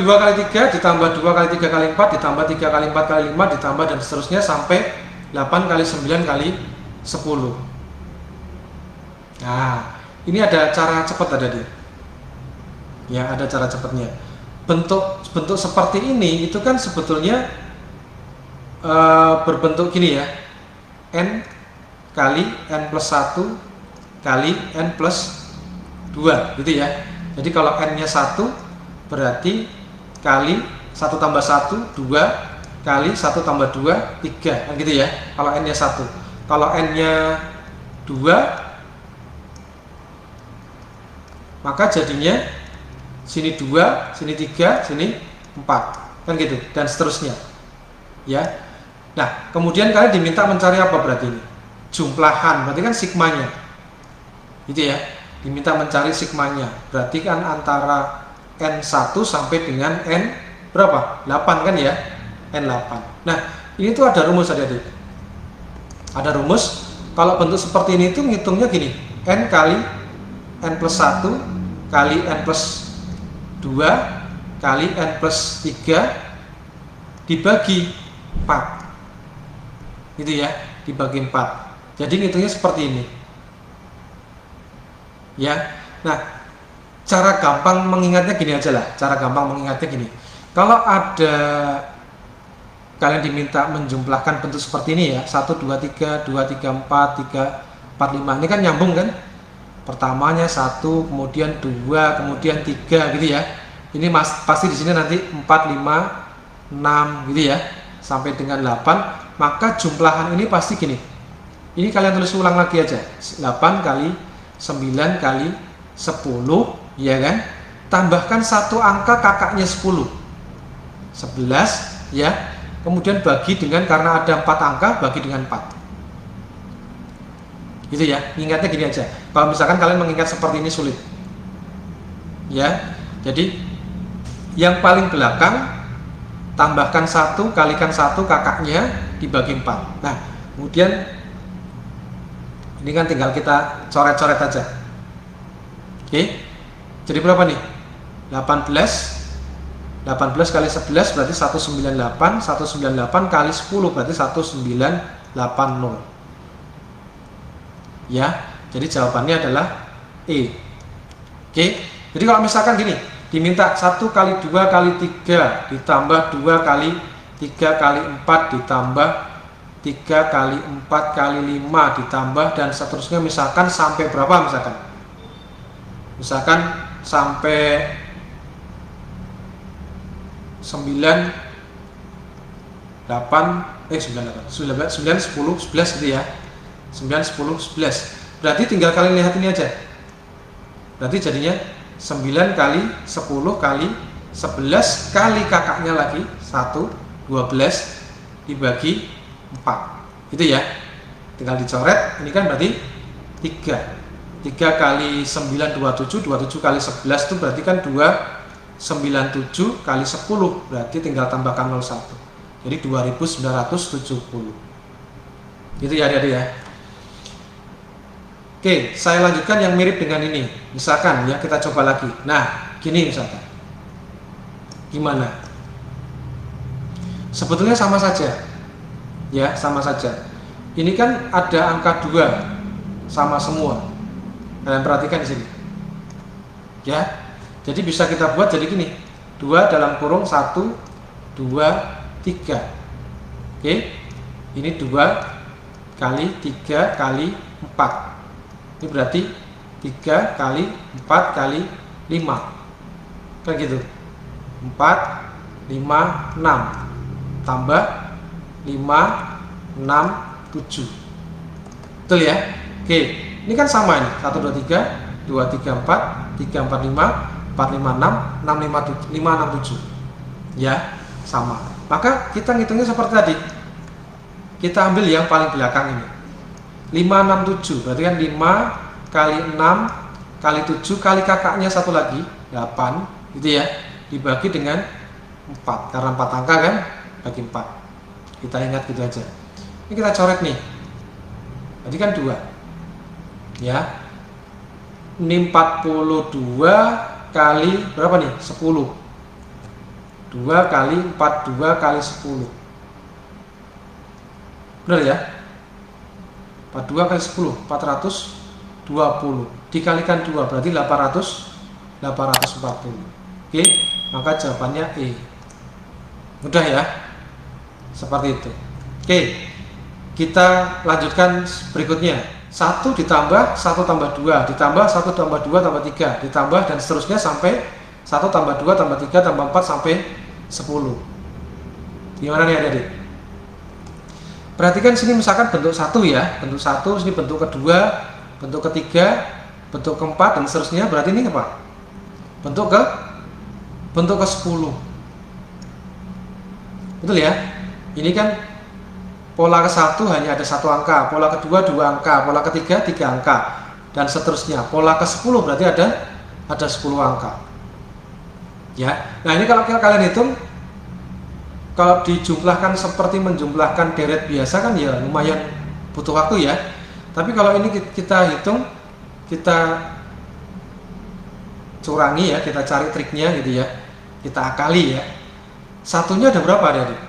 2 kali 3 ditambah 2 kali 3 kali 4 ditambah 3 kali 4 kali 5 ditambah dan seterusnya sampai 8 kali 9 kali 10. Nah, ini ada cara cepat ada dia. Ya, ada cara cepatnya. Bentuk seperti ini itu kan sebetulnya berbentuk gini ya. N kali N plus 1 kali N plus 2 gitu ya. Jadi kalau N-nya 1 berarti kali 1 tambah 1 2 kali 1 tambah 2 3 kan gitu ya. Kalau N-nya 1. Kalau N-nya 2 maka jadinya sini 2, sini 3, sini 4 kan gitu dan seterusnya ya. Nah kemudian kalian diminta mencari apa berarti ini? Jumlahan, berarti kan sigmanya gitu ya, diminta mencari sigmanya, berarti kan antara N1 sampai dengan N berapa? 8 kan ya, N8. Nah ini tuh ada rumus adik-adik, ada rumus. Kalau bentuk seperti ini tuh ngitungnya gini, N kali N plus 1 kali N plus 2 kali N plus 3 dibagi 4 gitu ya, dibagi 4. Jadi ngitungnya seperti ini ya. Nah cara gampang mengingatnya gini aja lah, cara gampang mengingatnya gini. Kalau ada kalian diminta menjumlahkan bentuk seperti ini ya, 1, 2, 3, 2, 3, 4, 3, 4, 5, ini kan nyambung kan, pertamanya 1, kemudian 2, kemudian 3 gitu ya. Ini pasti di sini nanti 4, 5, 6 gitu ya, sampai dengan 8. Maka jumlahan ini pasti gini. Ini kalian tulis ulang lagi aja. 8 kali 9 kali 10 ya kan. Tambahkan satu angka kakaknya 10. 11 ya. Kemudian bagi dengan, karena ada 4 angka, bagi dengan 4. Gitu ya. Ingatnya gini aja. Kalau misalkan kalian mengingat seperti ini sulit. Ya. Jadi yang paling belakang tambahkan 1 kalikan 1 kakaknya dibagi 4. Nah, kemudian ini kan tinggal kita coret-coret aja. Oke. Jadi berapa nih? 18 kali 11 berarti 198. 198 kali 10 berarti 1980. Ya. Jadi jawabannya adalah E. Oke. Jadi kalau misalkan gini, diminta 1 kali 2 kali 3 ditambah 2 kali 3 kali 4 ditambah 3 kali 4 kali 5 ditambah dan seterusnya, misalkan sampai berapa misalkan? Misalkan sampai 9, 10, 11 gitu ya. 9, 10, 11. Berarti tinggal kalian lihat ini aja. Berarti jadinya 9 kali 10 kali 11 kali kakaknya lagi 1, 12 dibagi 4 gitu ya. Tinggal dicoret. Ini kan berarti 3 kali 9 27 kali 11 itu berarti kan 297 kali 10, berarti tinggal tambahkan 01. Jadi 2970 gitu ya adik-adik ya. Oke, saya lanjutkan yang mirip dengan ini. Misalkan ya, kita coba lagi. Nah, gini misalkan. Gimana? Sebetulnya sama saja. Ya, sama saja. Ini kan ada angka 2 sama semua. Kalian perhatikan di sini. Ya. Jadi bisa kita buat jadi gini. 2 dalam kurung 1 2 3. Oke. Ini 2 kali 3 kali 4. Ini berarti 3 kali 4 kali 5 kan gitu. 4, 5, 6 tambah 5, 6, 7. Betul ya? Oke, ini kan sama ini. 1, 2, 3 2, 3, 4 3, 4, 5 4, 5, 6 6, 5, 6, 7 ya, sama. Maka kita ngitungnya seperti tadi. Kita ambil yang paling belakang ini 5, 6, 7, berarti kan 5 kali 6 kali 7 kali kakaknya satu lagi 8 gitu ya, dibagi dengan 4 karena 4 angka kan, bagi 4. Kita ingat gitu aja. Ini kita coret nih, tadi kan 2 ya. Ini 42 kali berapa nih? 10 2 kali 42 kali 10. Benar ya? 42 kali 10, 420. Dikalikan 2 berarti 840. Oke, maka jawabannya E. Mudah ya? Seperti itu. Oke, kita lanjutkan berikutnya. 1 ditambah 1 tambah 2 ditambah 1 tambah 2 tambah 3 ditambah dan seterusnya sampai 1 tambah 2 tambah 3 tambah 4 sampai 10. Gimana nih adik-adik? Perhatikan sini misalkan bentuk 1 ya, bentuk 1, sini bentuk kedua, bentuk ketiga, bentuk keempat dan seterusnya. Berarti ini apa? Bentuk ke 10. Betul ya? Ini kan pola ke-1 hanya ada 1 angka, pola kedua 2 angka, pola ketiga 3 angka dan seterusnya. Pola ke-10 berarti ada 10 angka. Ya. Nah, ini kalau kalian hitung, kalau dijumlahkan seperti menjumlahkan deret biasa kan ya lumayan butuh waktu ya. Tapi kalau ini kita hitung, kita curangi ya, kita cari triknya gitu ya. Kita akali ya. Satunya ada berapa adik-adik?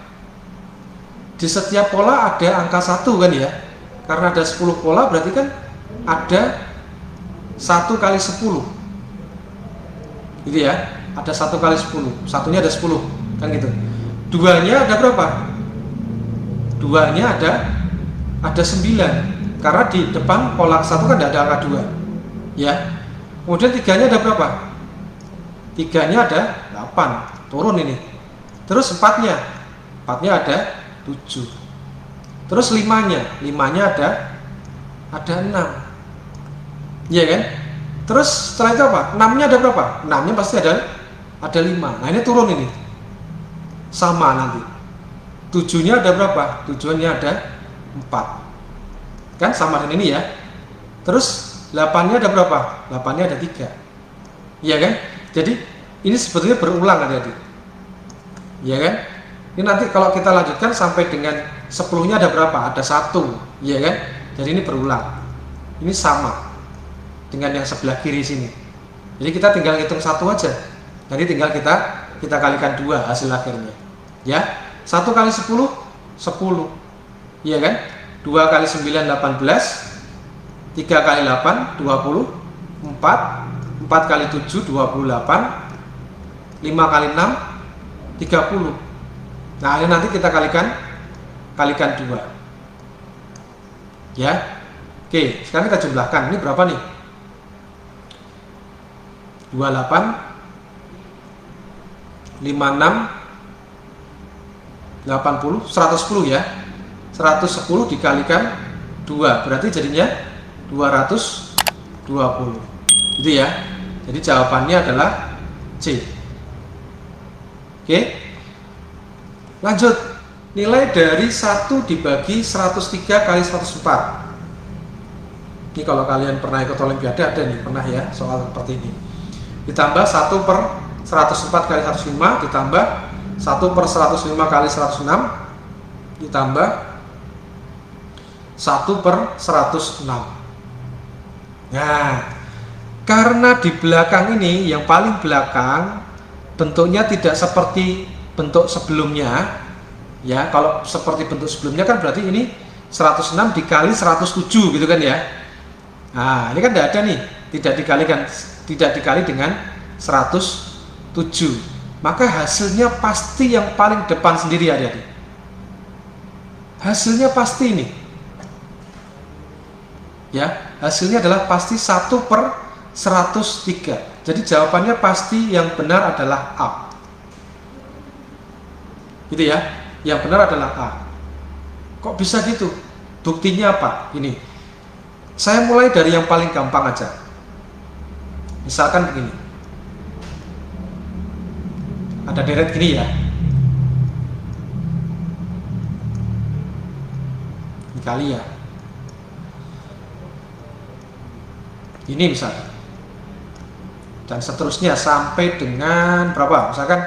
Di setiap pola ada angka 1 kan ya. Karena ada 10 pola berarti kan ada 1 kali 10. Gitu ya. Ada 1 kali 10. Satunya ada 10 kan gitu. Duanya ada berapa? Duanya ada 9. Karena di depan pola 1 kan tidak ada angka 2. Ya. Kemudian 3-nya ada berapa? 3-nya ada 8. Turun ini. Terus 4-nya ada 7. Terus 5-nya ada 6. Iya kan? Terus setelah itu apa? 6-nya ada berapa? 6-nya pasti ada 5. Nah, ini turun ini. Sama nanti. 7-nya ada berapa? 7-nya ada 4. Kan sama dengan ini ya. Terus 8-nya ada berapa? 8-nya ada 3. Iya kan? Jadi ini sebetulnya berulang adik-adik. Iya kan? Ini nanti kalau kita lanjutkan sampai dengan 10-nya ada berapa? Ada 1. Iya kan? Jadi ini berulang. Ini sama dengan yang sebelah kiri sini. Jadi kita tinggal hitung 1 aja. Nanti tinggal kita kalikan 2 hasil akhirnya. Ya. 1 kali 10 10. Iya kan? 2 kali 9 18. 3 kali 8 20. 4 kali 7 28. 5 kali 6 30. Nah, ini nanti kita kalikan 2. Ya. Oke, sekarang kita jumlahkan. Ini berapa nih? 28 56 80 110 ya. 110 dikalikan 2 berarti jadinya 220. Itu ya. Jadi jawabannya adalah C. Oke. Lanjut. Nilai dari 1 dibagi 103 kali 104. Ini kalau kalian pernah ikut olimpiade ada nih, pernah ya soal seperti ini. Ditambah 1 per 104 kali 105 ditambah 1 per 105 kali 106 ditambah 1 per 106. Nah, karena di belakang ini yang paling belakang bentuknya tidak seperti bentuk sebelumnya ya. Kalau seperti bentuk sebelumnya kan berarti ini 106 dikali 107 gitu kan ya. Nah, ini kan tidak ada nih, tidak dikali dengan 107. Maka hasilnya pasti yang paling depan sendiri adik-adik. Hasilnya pasti ini. Ya, hasilnya adalah pasti 1 per 103. Jadi jawabannya pasti yang benar adalah A. Gitu ya. Yang benar adalah A. Kok bisa gitu? Buktinya apa? Ini. Saya mulai dari yang paling gampang aja. Misalkan begini. Ada deret gini ya. Dikali ya. Ini misalkan. Dan seterusnya sampai dengan berapa? Misalkan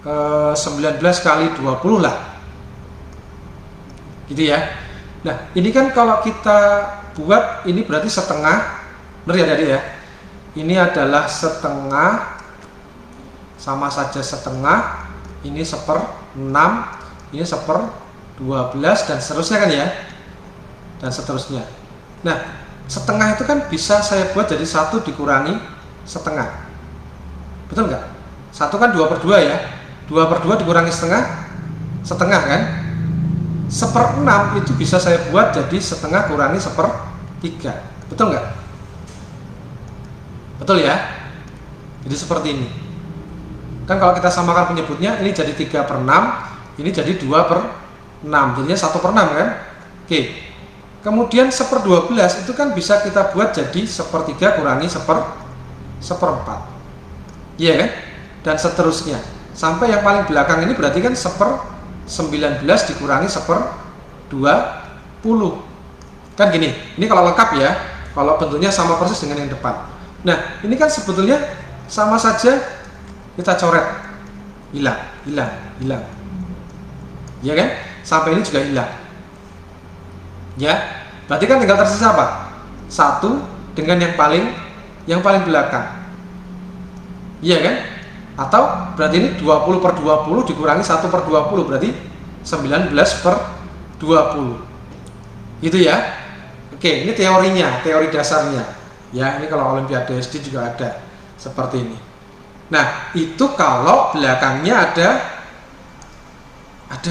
19 kali 20 lah. Gitu ya. Nah, ini kan kalau kita buat ini berarti setengah. Benar ya tadi ya? Ini adalah setengah sama saja setengah, ini 1/6, ini 1/12 dan seterusnya kan ya, dan seterusnya. Nah, setengah itu kan bisa saya buat jadi 1 dikurangi setengah, betul nggak? 1 kan 2/2 ya, 2/2 dikurangi setengah kan. 1/6 itu bisa saya buat jadi setengah kurangi 1/3, betul nggak? Betul ya. Jadi seperti ini kan, kalau kita samakan penyebutnya, ini jadi 3/6, ini jadi 2/6, jadinya 1/6 kan. Oke, kemudian 1/12 itu kan bisa kita buat jadi 1/3 kurangi 1/4, iya kan, dan seterusnya sampai yang paling belakang ini berarti kan 1/19 dikurangi 1/20 kan gini. Ini kalau lengkap ya, kalau bentuknya sama persis dengan yang depan. Nah, ini kan sebetulnya sama saja kita coret, hilang, ya kan, sampai ini juga hilang ya. Berarti kan tinggal tersisa apa? 1 dengan yang paling belakang, iya kan. Atau berarti ini 20/20 dikurangi 1/20 berarti 19/20, gitu ya. Oke, ini teorinya, teori dasarnya ya. Ini kalau Olimpiade SD juga ada seperti ini. Nah, itu kalau belakangnya ada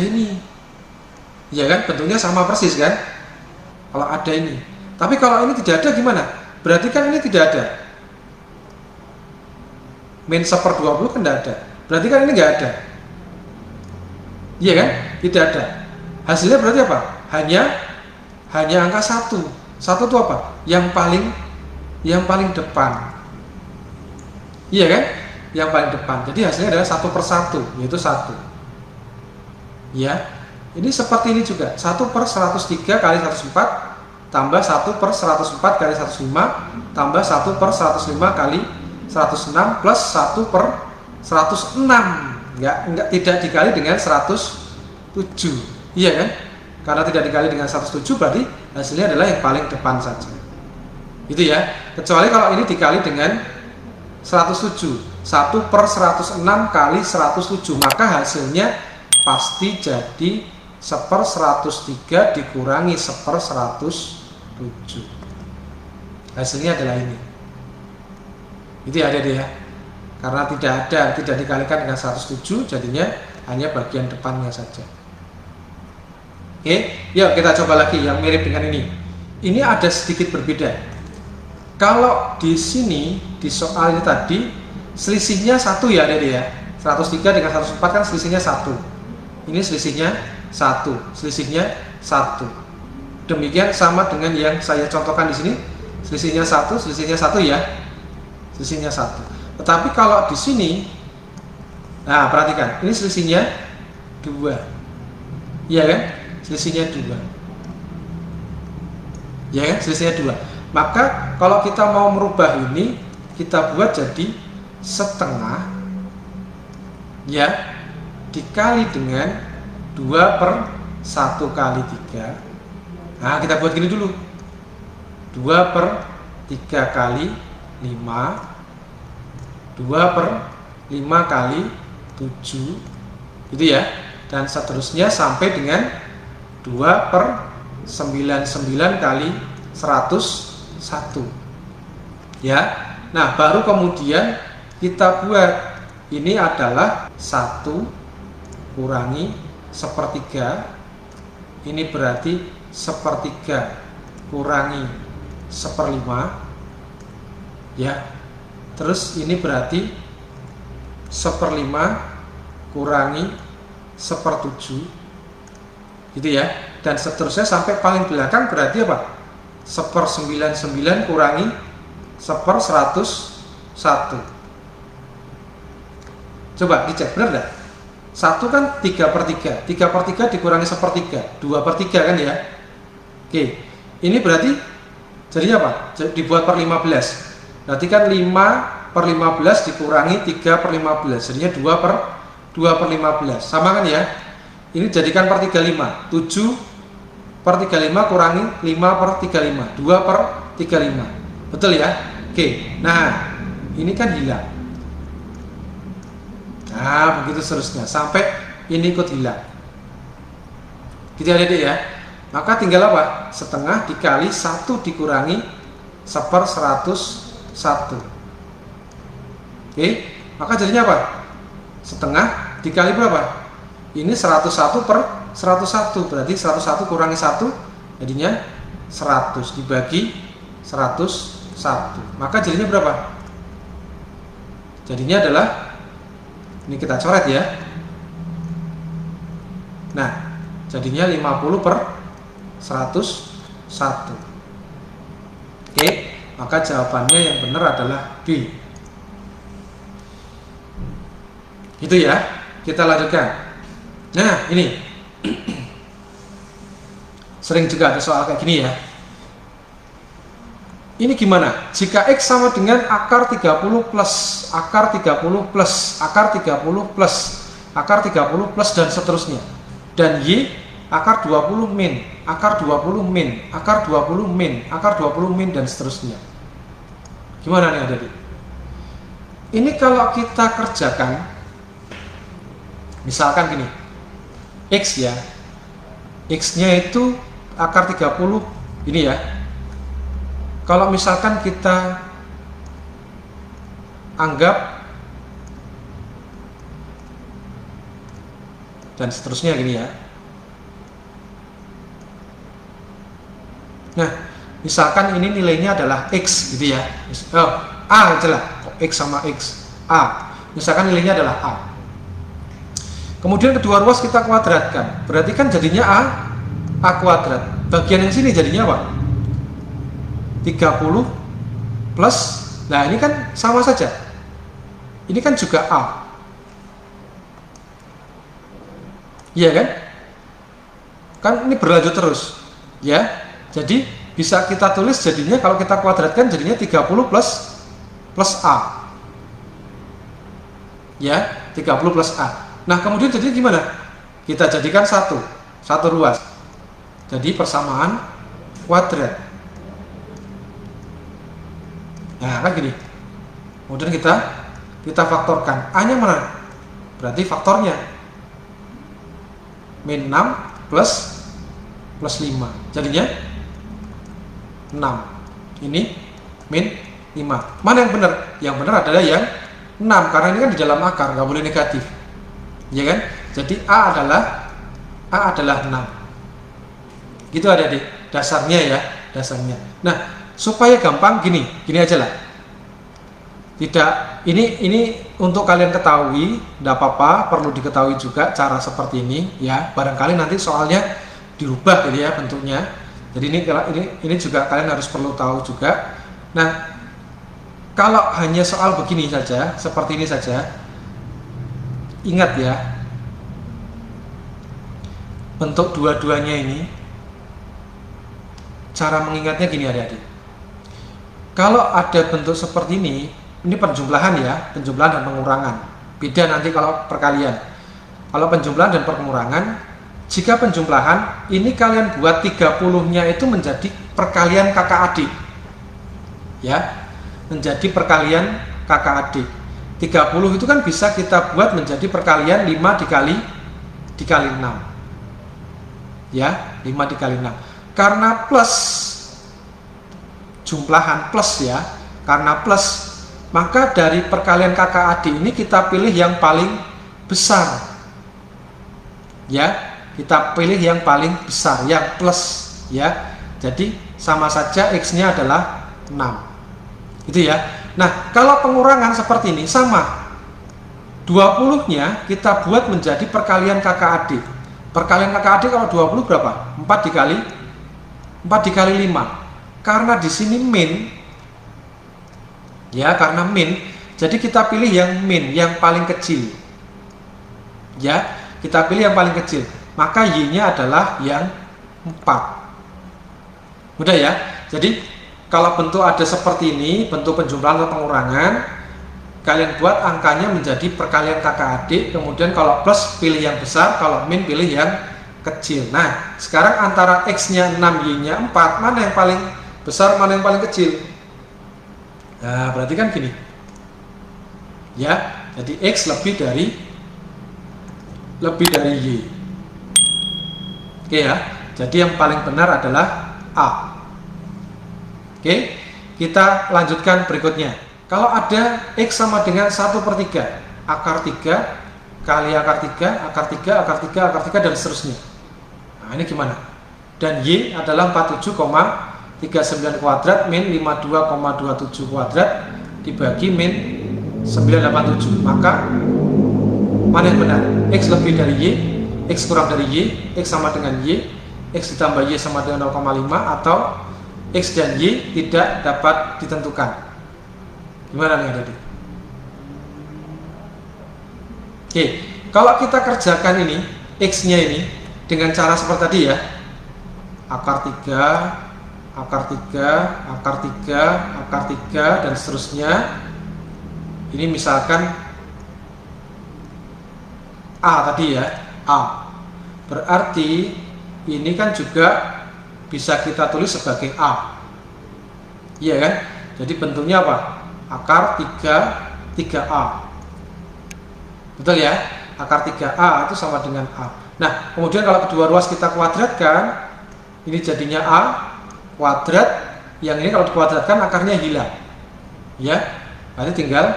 ini, ya kan, bentuknya sama persis kan, kalau ada ini. Tapi kalau ini tidak ada gimana? Berarti kan ini tidak ada, min 1/20 kan tidak ada, berarti kan ini nggak ada, iya kan, tidak ada. Hasilnya berarti apa? Hanya angka 1 itu apa? Yang paling depan, iya kan, yang paling depan. Jadi hasilnya adalah 1/1, yaitu 1 ya. Ini seperti ini juga, 1/103 kali 104 tambah 1/104 kali 105 tambah 1/105 kali 106 plus 1/106, enggak tidak dikali dengan 107, iya kan, karena tidak dikali dengan 107 berarti hasilnya adalah yang paling depan saja, gitu ya. Kecuali kalau ini dikali dengan 107, 1/106 kali 107, maka hasilnya pasti jadi 1/103 dikurangi 1/107, hasilnya adalah ini. Itu ya, ada deh ya, karena tidak dikalikan dengan 107, jadinya hanya bagian depannya saja. Oke, yuk kita coba lagi yang mirip dengan ini. Ini ada sedikit berbeda. Kalau di sini di soal ini tadi selisihnya 1 ya, ada deh ya, 103 dengan 104 kan selisihnya 1. Ini selisihnya 1, selisihnya 1. Demikian sama dengan yang saya contohkan di sini, selisihnya 1 ya, selisihnya 1. Tetapi kalau di sini, nah perhatikan, ini selisihnya 2, iya kan, selisihnya 2, ya kan, selisihnya 2. Maka kalau kita mau merubah ini, kita buat jadi setengah ya, dikali dengan 2/1 kali 3. Nah, kita buat gini dulu, 2/3 kali 5, 2/5 kali 7, gitu ya, dan seterusnya sampai dengan 2/99 kali 101 ya. Nah, baru kemudian kita buat ini adalah 1 kurangi 1/3, ini berarti 1/3 kurangi 1/5 ya. Terus ini berarti 1/5 kurangi 1/7, gitu ya, dan seterusnya sampai paling belakang berarti apa? 1/99 kurangi 1/101. Coba dicek, benar enggak? 1 kan 3/3, 3/3 dikurangi 1/3, 2/3 kan ya. Oke, ini berarti jadinya apa? Dibuat per 15. Berarti kan 5/15 dikurangi 3/15, jadinya 2/15. Sama kan ya? Ini jadikan per 35, 7/35 kurangi 5/35, 2/35. Betul ya? Oke, nah ini kan hilang. Nah, begitu seterusnya sampai ini ikut hilang. Gitu ya adik ya. Maka tinggal apa? Setengah dikali 1 dikurangi 1/101. Oke, maka jadinya apa? Setengah dikali berapa? Ini 101/101, berarti 101 kurangi 1 jadinya 100 dibagi 101. Maka jadinya berapa? Jadinya adalah, ini kita coret ya. Nah, jadinya 50/101. Oke, maka jawabannya yang benar adalah B. Gitu ya. Kita lanjutkan. Nah, ini sering juga ada soal kayak gini ya. Ini gimana? Jika X sama dengan akar 30 plus, akar 30 plus, akar 30 plus, akar 30 plus, dan seterusnya. Dan Y akar 20 min, akar 20 min, akar 20 min, akar 20 min, dan seterusnya. Gimana nih adik? Ini kalau kita kerjakan, misalkan gini, X ya, X-nya itu akar 30 ini ya. Kalau misalkan kita anggap dan seterusnya gini ya. Nah, misalkan ini nilainya adalah X gitu ya. A aja lah, X sama X, A. Misalkan nilainya adalah A. Kemudian kedua ruas kita kuadratkan. Berarti kan jadinya A kuadrat. Bagian yang sini jadinya apa? 30 plus, nah ini kan sama saja. Ini kan juga A. Iya kan? Kan ini berlanjut terus. Ya. Jadi bisa kita tulis jadinya kalau kita kuadratkan jadinya 30 plus A. Ya, 30 plus A. Nah, kemudian jadi gimana? Kita jadikan satu ruas. Jadi persamaan kuadrat. Nah, kan gini. Kemudian kita faktorkan. A-nya mana? Berarti faktornya min 6 plus 5. Jadinya 6. Ini min 5. Mana yang benar? Yang benar adalah yang 6 karena ini kan di dalam akar, nggak boleh negatif. Ya kan? Jadi A adalah 6. Gitu adik-adik, dasarnya ya, dasarnya. Nah, supaya gampang gini aja lah. Tidak, ini untuk kalian ketahui, tidak apa-apa, perlu diketahui juga cara seperti ini ya. Barangkali nanti soalnya dirubah gitu ya bentuknya. Jadi ini juga kalian harus perlu tahu juga. Nah, kalau hanya soal begini saja, seperti ini saja, ingat ya, bentuk dua-duanya ini, cara mengingatnya gini adik-adik. Kalau ada bentuk seperti ini penjumlahan ya, penjumlahan dan pengurangan. Beda nanti kalau perkalian. Kalau penjumlahan dan pengurangan, jika penjumlahan, ini kalian buat 30-nya itu menjadi perkalian kakak adik. Ya, menjadi perkalian kakak adik. 30 itu kan bisa kita buat menjadi perkalian 5 dikali 6. Ya, 5 dikali 6. Karena plus jumlahan plus ya, karena plus, maka dari perkalian kakak adik ini kita pilih yang paling besar. Ya, kita pilih yang paling besar, yang plus ya. Jadi sama saja X-nya adalah 6. Gitu ya. Nah, kalau pengurangan seperti ini sama. 20-nya kita buat menjadi perkalian kakak adik. Perkalian kakak adik kalau 20 berapa? 4 dikali 5. Karena di sini min, ya karena min, jadi kita pilih yang min, yang paling kecil. Ya, kita pilih yang paling kecil. Maka Y-nya adalah yang 4. Mudah ya. Jadi kalau bentuk ada seperti ini, bentuk penjumlahan atau pengurangan, kalian buat angkanya menjadi perkalian kakak adik. Kemudian kalau plus pilih yang besar, kalau min pilih yang kecil. Nah, sekarang antara X-nya 6, Y-nya 4, mana yang paling besar, mana yang paling kecil? Nah, berarti kan gini. Ya, Jadi X lebih dari Y. Oke ya. Jadi yang paling benar adalah A. Oke, kita lanjutkan berikutnya. Kalau ada X sama dengan 1/3, akar 3 kali akar 3, akar 3, akar 3, akar 3, dan seterusnya. Nah, ini gimana? Dan Y adalah 47,39 kuadrat min 52,27 kuadrat dibagi min 987. Maka mana yang benar? X lebih dari Y, X kurang dari Y, X sama dengan Y, X ditambah Y sama dengan 0,5, atau X dan Y tidak dapat ditentukan. Gimana nih adik? Oke, kalau kita kerjakan ini, X-nya ini dengan cara seperti tadi ya, akar 3, akar 3, akar 3, akar 3, dan seterusnya. Ini misalkan A tadi ya, A. Berarti ini kan juga bisa kita tulis sebagai A. Iya kan? Jadi bentuknya apa? Akar 3, 3A. Betul ya? Akar 3A itu sama dengan A. Nah, kemudian kalau kedua ruas kita kuadratkan, ini jadinya A kuadrat. Yang ini kalau dikuadratkan akarnya hilang. Ya, berarti tinggal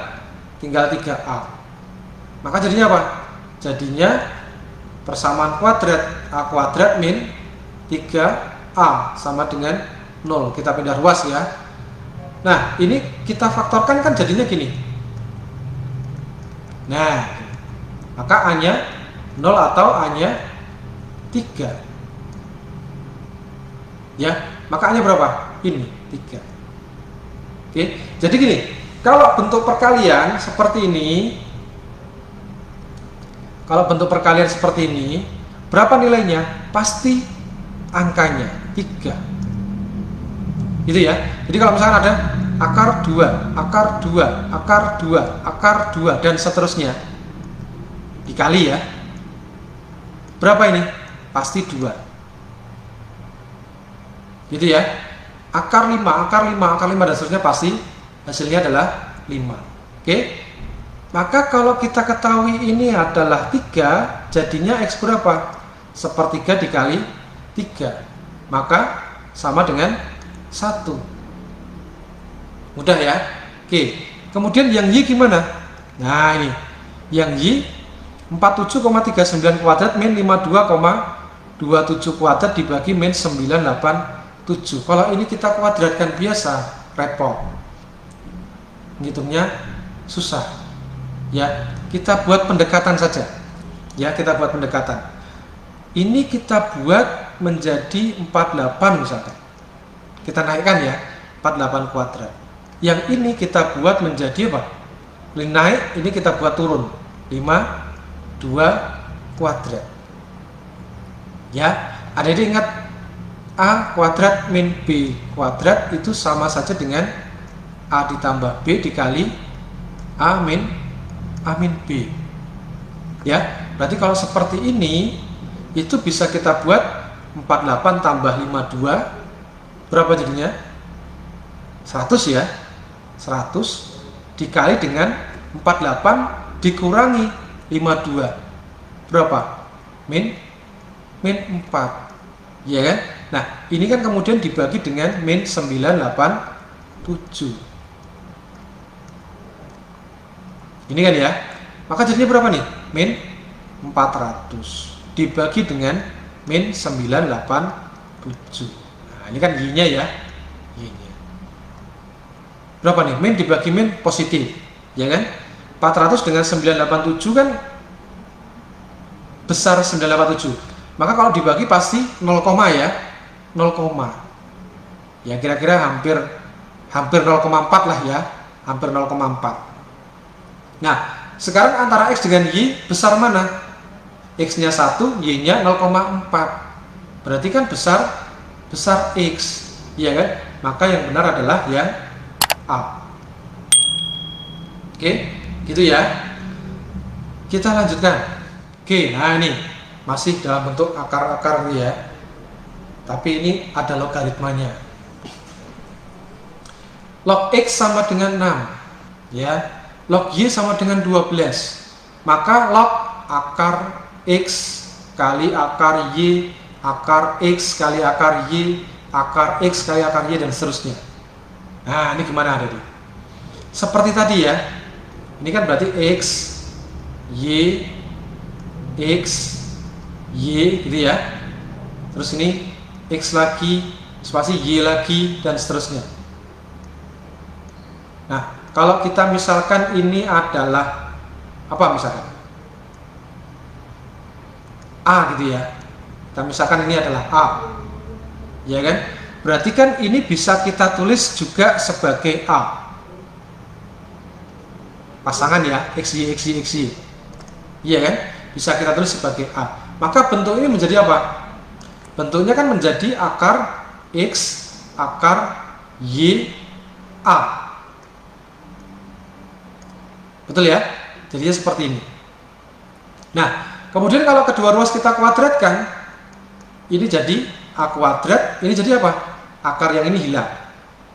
3A. Maka jadinya apa? Jadinya persamaan kuadrat A kuadrat min 3A sama dengan 0. Kita pindah ruas ya. Nah, ini kita faktorkan kan jadinya gini. Nah, maka A-nya 0 atau A-nya 3. Ya, maka A-nya berapa? Ini 3. Oke, jadi gini, kalau bentuk perkalian seperti ini, berapa nilainya? Pasti angkanya 3. Gitu ya. Jadi kalau misalkan ada akar 2, akar 2, akar 2, akar 2, dan seterusnya, dikali ya, berapa ini? Pasti 2. Gitu ya. Akar 5, akar 5, akar 5, dan seterusnya pasti hasilnya adalah 5. Oke. Maka kalau kita ketahui ini adalah 3, jadinya X berapa? 1/3 dikali 3. Maka sama dengan 1. Mudah ya. Oke. Kemudian yang Y gimana? Nah, ini. Yang Y 47,39 kuadrat min 52,27 kuadrat dibagi min 987. Kalau ini kita kuadratkan biasa, repot. Ngitungnya susah. Ya, kita buat pendekatan saja. Ya, kita buat pendekatan. Ini kita buat menjadi 48 misalkan. Kita naikkan ya, 48 kuadrat. Yang ini kita buat menjadi apa? Ini naik, ini kita buat turun. 52 kuadrat. Ya, adik-adik ingat A kuadrat min B kuadrat itu sama saja dengan A ditambah B dikali A min B. Ya, berarti kalau seperti ini itu bisa kita buat 48 tambah 52 berapa jadinya? 100 ya. 100 dikali dengan 48 dikurangi 52 berapa? Min 4. Ya kan? Nah, ini kan kemudian dibagi dengan min 987. Ini kan ya. Maka jadinya berapa nih? Min 400 dibagi dengan min 987. Nah, ini kan Y-nya ya. Y-nya. Berapa nih? Min dibagi min positif. Ya kan? 400 dengan 987 kan besar 987. Maka kalau dibagi pasti 0, ya. 0, ya kira-kira hampir 0,4 lah ya. Hampir 0,4. Nah, sekarang antara X dengan Y besar mana? X-nya 1, Y-nya 0,4. Berarti kan besar X, ya kan? Maka yang benar adalah yang A. Oke, gitu ya. Kita lanjutkan. Oke, nah ini masih dalam bentuk akar-akar ya. Tapi ini ada logaritmanya. Log X sama dengan 6. Ya. log Y sama dengan 12. Maka log akar X kali akar Y, akar X kali akar Y, akar X kali akar Y, dan seterusnya. Nah, ini gimana tadi? Seperti tadi ya. Ini kan berarti X, Y, X, Y gitu ya. Terus ini X lagi, spasi Y lagi, dan seterusnya. Nah, kalau kita misalkan ini adalah apa misalkan? A gitu ya. Kita misalkan ini adalah A. Ya kan? Berarti kan ini bisa kita tulis juga sebagai A. Pasangan ya, XY, XY, XY. Iya kan? Bisa kita tulis sebagai A. Maka bentuk ini menjadi apa? Bentuknya kan menjadi akar X, akar Y, A. Betul ya? Jadinya seperti ini. Nah, kemudian kalau kedua ruas kita kuadratkan, ini jadi A kuadrat, ini jadi apa? Akar yang ini hilang.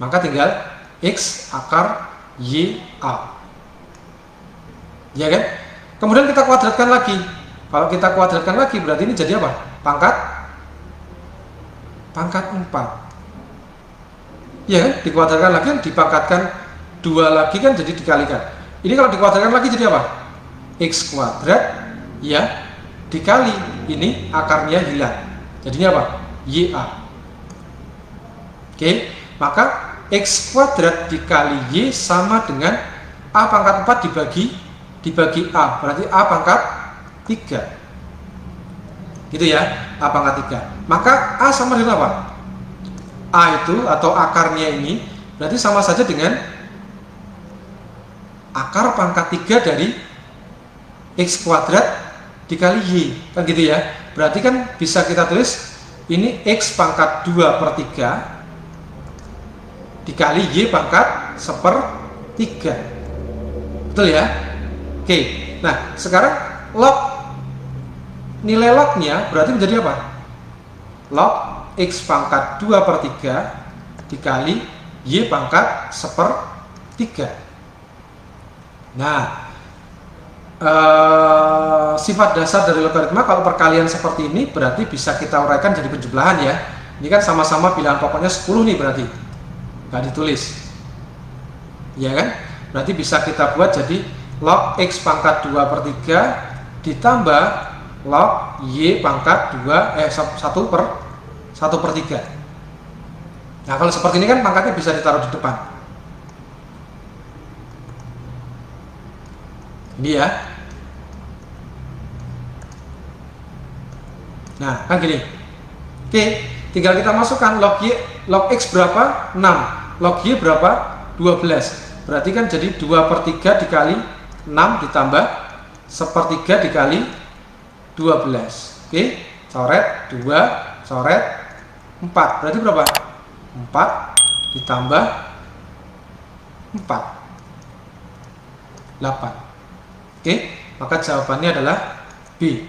Maka tinggal X akar Y A. Ya kan? Kemudian kita kuadratkan lagi. Kalau kita kuadratkan lagi, berarti ini jadi apa? Pangkat 4. Ya kan? Dikuadratkan lagi, dipangkatkan 2 lagi kan jadi dikalikan. Ini kalau dikuadratkan lagi jadi apa? X kuadrat ya dikali ini akarnya hilang. Jadinya apa? YA. Oke, maka X kuadrat dikali Y sama dengan A pangkat 4 dibagi A. Berarti A pangkat 3. Gitu ya, A pangkat 3. Maka A sama dengan apa? A itu atau akarnya ini berarti sama saja dengan akar pangkat 3 dari X kuadrat dikali Y, kan gitu ya. Berarti kan bisa kita tulis ini X pangkat 2/3 dikali Y pangkat 1/3. Betul ya? Oke, nah sekarang nilai lognya berarti menjadi apa? Log X pangkat 2/3 dikali Y pangkat 1/3. Nah, sifat dasar dari logaritma kalau perkalian seperti ini berarti bisa kita uraikan jadi penjumlahan ya. Ini kan sama-sama bilangan pokoknya 10 nih berarti. Nggak ditulis. Ya kan? Berarti bisa kita buat jadi log X pangkat 2/3 ditambah log Y pangkat 1/3. Nah, kalau seperti ini kan pangkatnya bisa ditaruh di depan. Ini ya. Nah, kan gini. Oke, tinggal kita masukkan log X berapa? 6. Log Y berapa? 12. Berarti kan jadi 2/3 dikali 6 ditambah 1/3 dikali 12. Oke, coret 2, coret 4. Berarti berapa? 4 ditambah 4. 8. Oke, maka jawabannya adalah B.